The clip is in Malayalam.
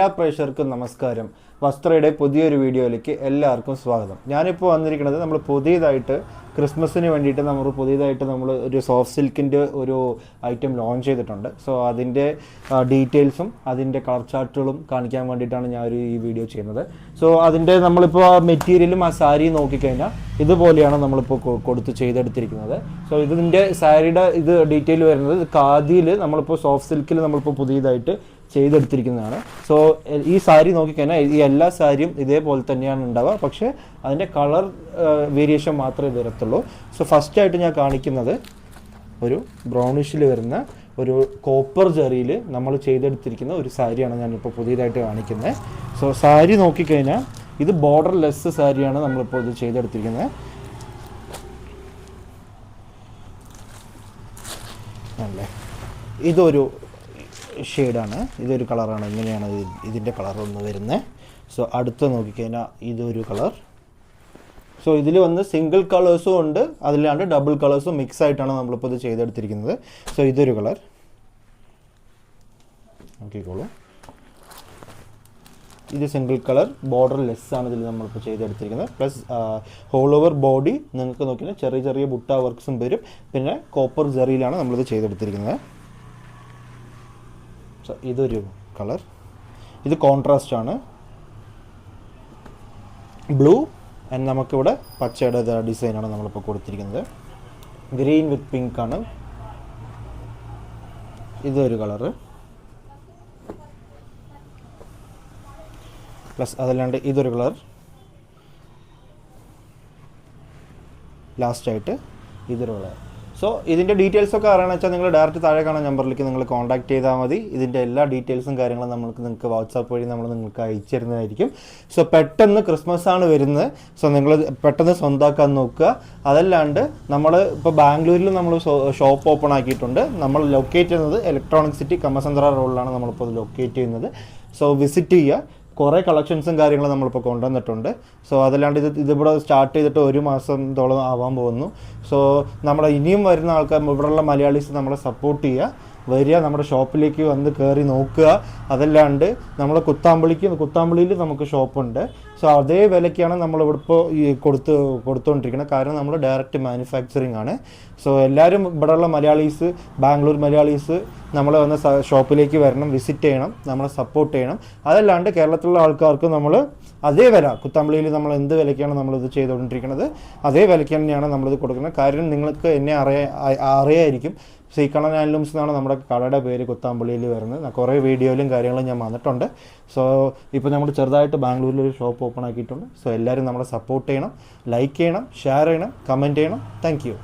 എല്ലാ പ്രേക്ഷകർക്കും നമസ്കാരം. വസ്ത്രയുടെ പുതിയൊരു വീഡിയോയിലേക്ക് എല്ലാവർക്കും സ്വാഗതം. ഞാനിപ്പോൾ വന്നിരിക്കുന്നത് നമ്മൾ പുതിയതായിട്ട് ക്രിസ്മസിന് വേണ്ടിയിട്ട് നമ്മൾ ഒരു സോഫ്റ്റ് സിൽക്കിൻ്റെ ഒരു ഐറ്റം ലോഞ്ച് ചെയ്തിട്ടുണ്ട്. സോ അതിൻ്റെ ഡീറ്റെയിൽസും അതിൻ്റെ കളർ ചാർട്ടുകളും കാണിക്കാൻ വേണ്ടിയിട്ടാണ് ഞാൻ ഈ വീഡിയോ ചെയ്യുന്നത്. സോ അതിൻ്റെ നമ്മളിപ്പോൾ ആ മെറ്റീരിയലും ആ സാരി നോക്കിക്കഴിഞ്ഞാൽ ഇതുപോലെയാണ് നമ്മളിപ്പോൾ കൊടുത്ത് ചെയ്തെടുത്തിരിക്കുന്നത്. സോ ഇതിൻ്റെ സാരിയുടെ ഡീറ്റെയിൽ വരുന്നത് ഖാദിയിൽ നമ്മളിപ്പോൾ സോഫ്റ്റ് സിൽക്കിൽ നമ്മളിപ്പോൾ പുതിയതായിട്ട് ചെയ്തെടുത്തിരിക്കുന്നതാണ്. സോ ഈ സാരി നോക്കിക്കഴിഞ്ഞാൽ ഈ എല്ലാ സാരിയും ഇതേപോലെ തന്നെയാണ് ഉണ്ടാവുക, പക്ഷേ അതിൻ്റെ കളർ വേരിയേഷൻ മാത്രമേ വരത്തുള്ളൂ. സോ ഫസ്റ്റായിട്ട് ഞാൻ കാണിക്കുന്നത് ഒരു ബ്രൗണിഷിൽ വരുന്ന ഒരു കോപ്പർ ജെറിയിൽ നമ്മൾ ചെയ്തെടുത്തിരിക്കുന്ന ഒരു സാരിയാണ് ഞാനിപ്പോൾ പുതിയതായിട്ട് കാണിക്കുന്നത്. സോ സാരി നോക്കിക്കഴിഞ്ഞാൽ ഇത് ബോർഡർ ലെസ് സാരിയാണ് നമ്മളിപ്പോൾ ഇത് ചെയ്തെടുത്തിരിക്കുന്നത്. അല്ലേ, ഇതൊരു ഷെയ്ഡാണ്, ഇതൊരു കളറാണ്. ഇങ്ങനെയാണ് ഇതിൻ്റെ കളർ ഒന്ന് വരുന്നത്. സോ അടുത്ത് നോക്കിക്കഴിഞ്ഞാൽ ഇതൊരു കളർ. സോ ഇതിൽ വന്ന് സിംഗിൾ കളേഴ്സും ഉണ്ട്, അതിലാണ്ട് ഡബിൾ കളേഴ്സും മിക്സ് ആയിട്ടാണ് നമ്മളിപ്പോൾ ഇത് ചെയ്തെടുത്തിരിക്കുന്നത്. സോ ഇതൊരു കളർ നോക്കിക്കോളൂ. ഇത് സിംഗിൾ കളർ ബോർഡർ ലെസ് ആണ് ഇതിൽ നമ്മളിപ്പോൾ ചെയ്തെടുത്തിരിക്കുന്നത്. പ്ലസ് ഹോൾ ഓവർ ബോഡി നിങ്ങൾക്ക് നോക്കിയാൽ ചെറിയ ചെറിയ ബുട്ട വർക്ക്സും വരും. പിന്നെ കോപ്പർ ജെറിയിലാണ് നമ്മളിത് ചെയ്തെടുത്തിരിക്കുന്നത്. സോ ഇതൊരു കളർ. ഇത് കോൺട്രാസ്റ്റ് ആണ്, ബ്ലൂ ആൻഡ് നമുക്കിവിടെ പച്ചയുടെ ഡിസൈനാണ് നമ്മളിപ്പോൾ കൊടുത്തിരിക്കുന്നത്. ഗ്രീൻ വിത്ത് പിങ്ക് ആണ്. ഇതൊരു കളറ്. പ്ലസ് അതല്ലാണ്ട് ഇതൊരു കളർ. ലാസ്റ്റായിട്ട് ഇതൊരു കളർ. സോ ഇതിൻ്റെ ഡീറ്റെയിൽസ് ഒക്കെ അറിയണമെന്ന് വെച്ചാൽ നിങ്ങൾ ഡയറക്റ്റ് താഴെ കാണുന്ന നമ്പറിലേക്ക് നിങ്ങൾ കോൺടാക്ട് ചെയ്താൽ മതി. ഇതിൻ്റെ എല്ലാ ഡീറ്റെയിൽസും കാര്യങ്ങളും നിങ്ങൾക്ക് വാട്സാപ്പ് വഴി നിങ്ങൾക്ക് അയച്ചു തരുന്നതായിരിക്കും. സോ പെട്ടെന്ന് ക്രിസ്മസ് ആണ് വരുന്നത്. സോ നിങ്ങൾ പെട്ടെന്ന് സ്വന്തമാക്കാൻ നോക്കുക. അതല്ലാണ്ട് നമ്മൾ ഇപ്പോൾ ബാംഗ്ലൂരിൽ നമ്മൾ ഷോപ്പ് ഓപ്പൺ ആക്കിയിട്ടുണ്ട്. നമ്മൾ ലൊക്കേറ്റ് ചെയ്യുന്നത് ഇലക്ട്രോണിക് സിറ്റി കമസന്ദ്ര റോഡിലാണ് നമ്മളിപ്പോൾ അത് ലൊക്കേറ്റ് ചെയ്യുന്നത്. സോ വിസിറ്റ് ചെയ്യുക. കുറേ കളക്ഷൻസും കാര്യങ്ങളും നമ്മളിപ്പോൾ കൊണ്ടുവന്നിട്ടുണ്ട്. സോ അതല്ലാണ്ട് ഇതിവിടെ സ്റ്റാർട്ട് ചെയ്തിട്ട് 1 മാസത്തോളം ആവാൻ പോകുന്നു. സോ നമ്മളെ ഇനിയും വരുന്ന ആൾക്കാർ, ഇവിടെയുള്ള മലയാളീസ് നമ്മളെ സപ്പോർട്ട് ചെയ്യുക, വരിക, നമ്മുടെ ഷോപ്പിലേക്ക് വന്ന് കയറി നോക്കുക. അതല്ലാണ്ട് നമ്മൾ കുത്താമ്പള്ളിയിൽ നമുക്ക് ഷോപ്പുണ്ട്. സോ അതേ വിലയ്ക്കാണ് നമ്മളിവിടെ ഇപ്പോൾ കൊടുത്തുകൊണ്ടിരിക്കുന്നത്. കാരണം നമ്മൾ ഡയറക്റ്റ് മാനുഫാക്ചറിങ് ആണ്. സോ എല്ലാവരും ഇവിടെയുള്ള മലയാളീസ്, ബാംഗ്ലൂർ മലയാളീസ് നമ്മൾ വന്ന ഷോപ്പിലേക്ക് വരണം, വിസിറ്റ് ചെയ്യണം, നമ്മളെ സപ്പോർട്ട് ചെയ്യണം. അതല്ലാണ്ട് കേരളത്തിലുള്ള ആൾക്കാർക്ക് നമ്മൾ അതേ വില, കുത്താമ്പള്ളിയിൽ നമ്മൾ എന്ത് വിലയ്ക്കാണ് നമ്മളിത് ചെയ്തുകൊണ്ടിരിക്കുന്നത് അതേ വിലയ്ക്ക് തന്നെയാണ് നമ്മളിത് കൊടുക്കുന്നത്. കാര്യം നിങ്ങൾക്ക് എന്നെ അറിയായിരിക്കും. ശ്രീകണ്ണൻ ഹാൻഡ്ലൂംസ് എന്നാണ് നമ്മുടെ കടയുടെ പേര് കുത്താമ്പള്ളിയിൽ വരുന്നത്. കുറേ വീഡിയോയിലും കാര്യങ്ങളും ഞാൻ വന്നിട്ടുണ്ട്. സോ ഇപ്പോൾ നമ്മൾ ചെറുതായിട്ട് ബാംഗ്ലൂരിലൊരു ഷോപ്പ് ഓപ്പൺ ആക്കിയിട്ടുണ്ട്. സോ എല്ലാവരും നമ്മളെ സപ്പോർട്ട് ചെയ്യണം, ലൈക്ക് ചെയ്യണം, ഷെയർ ചെയ്യണം, കമൻറ്റ് ചെയ്യണം. Thank you.